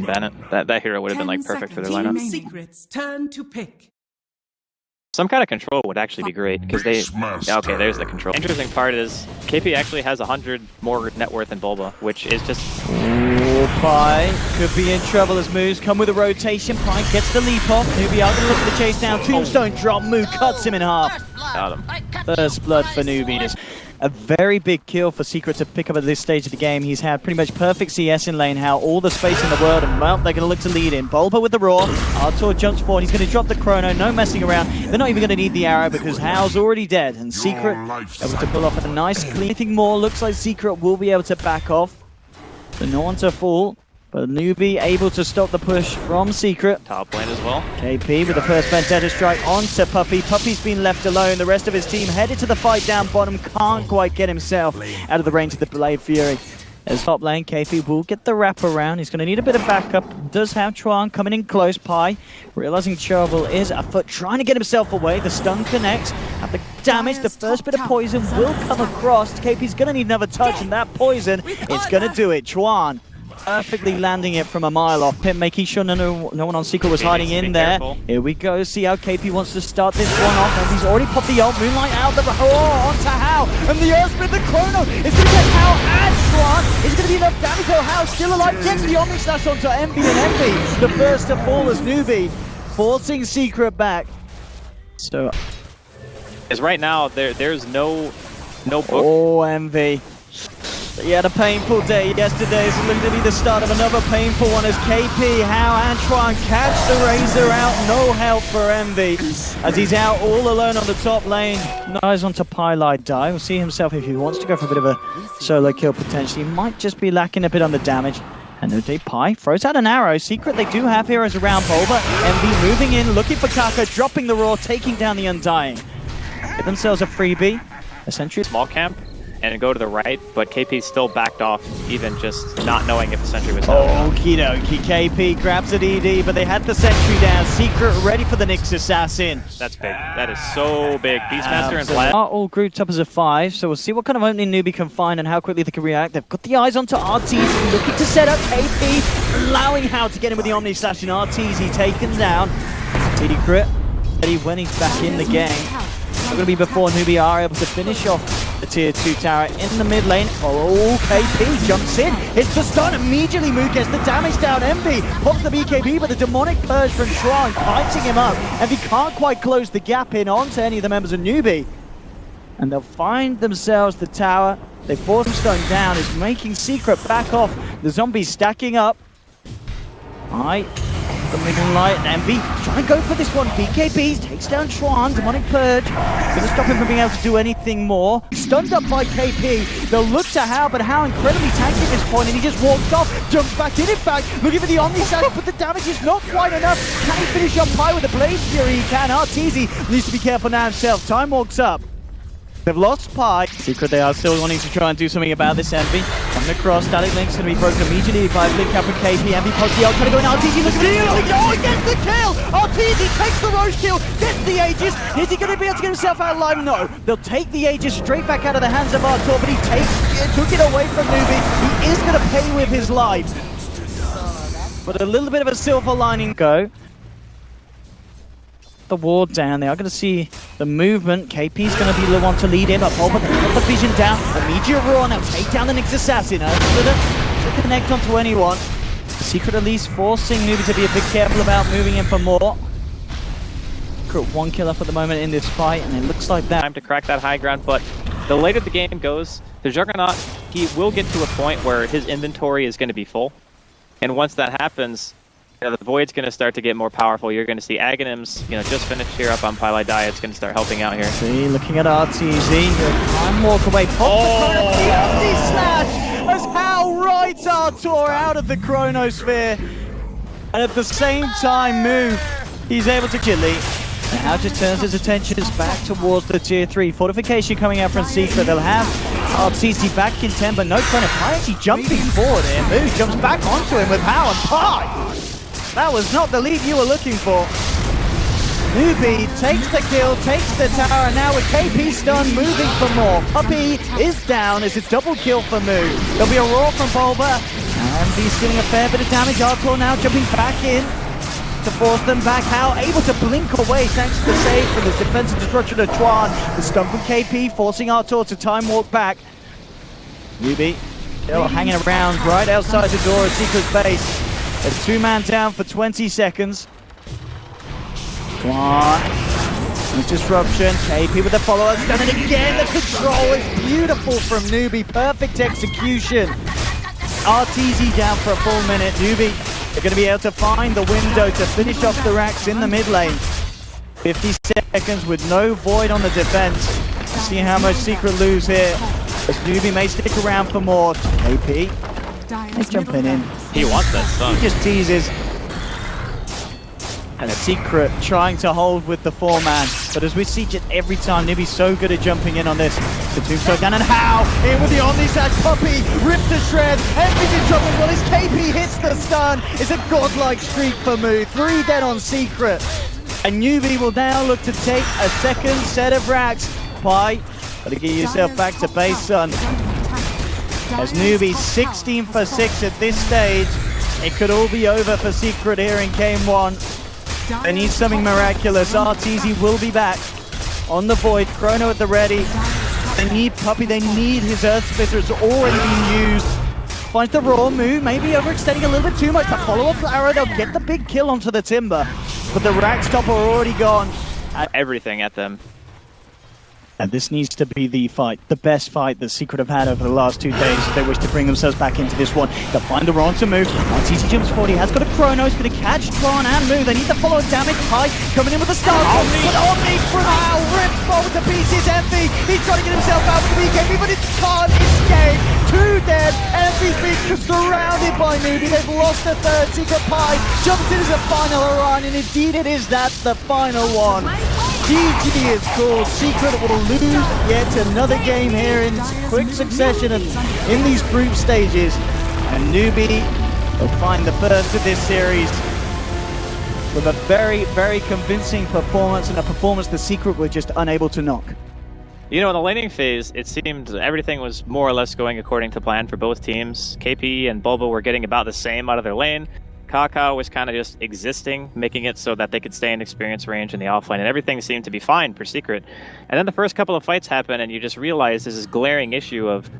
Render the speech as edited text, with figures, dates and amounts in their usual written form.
didn't ban it. That hero would have been like perfect for their lineup. Secret's turn to pick. Some kind of control would actually be great, because they... Okay, there's the control. Interesting part is, KP actually has 100 more net worth than Bulba, which is just... Ooh, Pi could be in trouble as moves come with a rotation. Pi gets the leap off. Newbee are going to look for the chase down. Tombstone drop, Moo cuts him in half. Got him. First blood for Newbee. A very big kill for Secret to pick up at this stage of the game. He's had pretty much perfect CS in lane, Hao, all the space in the world, and well, they're going to look to lead in. Bulba with the Roar, Artur jumps forward, he's going to drop the Chrono, no messing around. They're not even going to need the arrow because Hao's already dead, and Secret able to pull off a nice clean. Anything more, looks like Secret will be able to back off. So no one to fall, but Newbee able to stop the push from Secret. Top lane as well. KP with the first Vendetta strike onto Puppey. Puppey's been left alone. The rest of his team headed to the fight down bottom. Can't quite get himself out of the range of the Blade Fury. As top lane, KP will get the wrap around. He's going to need a bit of backup. Does have ChuaN coming in close. Pi realizing Trouble is afoot, trying to get himself away. The stun connects. At the damage, the first bit of poison will come across. KP's going to need another touch, and that poison is going to do it. ChuaN perfectly landing it from a mile off. Pim making sure no one on Secret was hiding in there. Careful. Here we go. See how KP wants to start this one off. And he's already popped the ult. Moonlight out the onto Hao. And the Earthspin, the Chrono is going to get Hao and ChuaN. Is going to be enough damage. Oh, Hao still alive. Gets the Omni Slash onto Envy, and Envy, the first to fall as Newbee, forcing Secret back. So, is right now there's no book. Oh, Envy. He had a painful day yesterday, so looking to be the start of another painful one as KP, Hao and ChuaN catch the Razor out. No help for Envy as he's out all alone on the top lane. Nice onto pieliedie. We'll see himself if he wants to go for a bit of a solo kill potentially. He might just be lacking a bit on the damage. And no day Pi throws out an arrow. Secret, they do have heroes around Bulba. Envy moving in, looking for Kaka, dropping the Roar, taking down the Undying. Get themselves a freebie. A sentry. Small camp and go to the right, but KP still backed off, even just not knowing if the sentry was down. Okie dokie, KP grabs an ED, but they had the sentry down. Secret ready for the Nyx Assassin. That's big. That is so big. Beastmaster and Vlad are all grouped up as a 5, so we'll see what kind of opening Newbee can find and how quickly they can react. They've got the eyes onto Arteezy, looking to set up KP, allowing Hao to get him with the Omni Slash, and Arteezy taken down. Secret ready when he's back in the game. It's going to be before Newbee are able to finish off the tier 2 tower in the mid lane. Oh, KP jumps in, hits the stun, immediately Moo gets the damage down. Envy pops the BKB, but the demonic purge from ChuaN fighting him up. Envy can't quite close the gap in onto any of the members of Newbee. And they'll find themselves the tower. They force Stone down, is making Secret back off. The zombies stacking up. Alright. The Moonlight and Envy trying to go for this one. BKB takes down ChuaN, demonic purge. Gonna stop him from being able to do anything more. Stunned up by KP. They'll look to Hao, but Hao incredibly tanky at this point, and he just walks off, jumps back in fact, looking for the Omni Slash, but the damage is not quite enough. Can he finish up Pi with the Blade Fury? He can. Arteezy needs to be careful now himself. Time walks up. They've lost Pi. Secret, they are still wanting to try and do something about this. Envy coming across. Static Link's going to be broken immediately by Blink up from KP. Envy pops the ult, trying to go in. Arteezy looking for the oh, he gets the kill! Arteezy takes the Roche kill, gets the Aegis. Is he going to be able to get himself out alive? No. They'll take the Aegis straight back out of the hands of Artur, but he took it away from Newbee. He is going to pay with his life. But a little bit of a silver lining go. The ward down. They are going to see the movement. KP's going to be the one to lead in. But Bulba, they got the vision down. Immediate Roar now. Take down the Nyx Assassin. To connect onto anyone. Secret at least forcing Newbee to be a bit careful about moving in for more. Secret 1 kill up at the moment in this fight, and it looks like that. Time to crack that high ground, but the later the game goes, the Juggernaut, he will get to a point where his inventory is going to be full. And once that happens, the Void's going to start to get more powerful. You're going to see Aghanims, just finished here up on pieliedie. It's going to start helping out here. See, looking at Arteezy, time walk away. Pop the Omni Slash as Hao rides Artur out of the Chronosphere. And at the same time, Moo, he's able to kill it. And Hao just turns his attentions back towards the tier 3. Fortification coming out from Secret. They'll have Arteezy back in 10, but no Chrono. Pi actually jumping forward here. Moo jumps back onto him with Hao and Pi. That was not the lead you were looking for. Newbee takes the kill, takes the tower, and now with KP stun, moving for more. Puppey is down as a double kill for Moo. There'll be a roar from Bulba. And he's dealing a fair bit of damage. Artur now jumping back in to force them back. Hao able to blink away thanks to the save from his defensive destruction of ChuaN. The stun from KP forcing Artur to time walk back. Newbee still hanging around right outside the door of Secret's base. A 2-man down for 20 seconds. ChuaN with disruption. KP with the follow-up stun, and again the control is beautiful from Newbee. Perfect execution. Arteezy down for a full minute. Newbee are going to be able to find the window to finish off the racks in the mid lane. 50 seconds with no void on the defense. See how much Secret lose here. As Newbee may stick around for more. KP, he's jumping in. He wants that stun. He just teases. And a Secret trying to hold with the 4-man. But as we see just every time, Newbee's so good at jumping in on this. The tombstone down, and Hao in with the Omni-Slash. Puppey ripped to shreds. Envy's in trouble as well as KP hits the stun. It's a godlike streak for Mood. 3 dead on Secret. And Newbee will now look to take a second set of racks. Kpii, gotta get yourself back to base, son. As Newbee 16 for 6 at this stage. It could all be over for Secret here in game 1. They need something miraculous. Arteezy will be back on the Void. Chrono at the ready. They need Puppey. They need his Earth Splitter. It's already been used. Finds the raw move. Maybe overextending a little bit too much. The follow-up arrow. They'll get the big kill onto the Timber. But the rack stop are already gone. Everything at them. And this needs to be the fight, the best fight that Secret have had over the last 2 days if they wish to bring themselves back into this one. They'll find the wrong to move. Arteezy jumps forward. He has got a Chrono. He's going to catch ChuaN and move. They need the follow damage. Kpii coming in with the start. But Omni from Hao rips forward to pieces. Envy. He's trying to get himself out of the BKB, but it can't escape. 2 dead. Envy's been surrounded by Newbee. They've lost the third. Secret Kpii jumps in as a final run, and indeed it is that the final one. GG is called. Secret will lose yet another game here in quick succession and in these group stages. And Newbee will find the first of this series with a very, very convincing performance, and a performance the Secret were just unable to knock. You know, in the laning phase, it seemed everything was more or less going according to plan for both teams. KP and Bulba were getting about the same out of their lane. Kaka was kind of just existing, making it so that they could stay in experience range in the offlane, and everything seemed to be fine for Secret. And then the first couple of fights happen, and you just realize there's this glaring issue of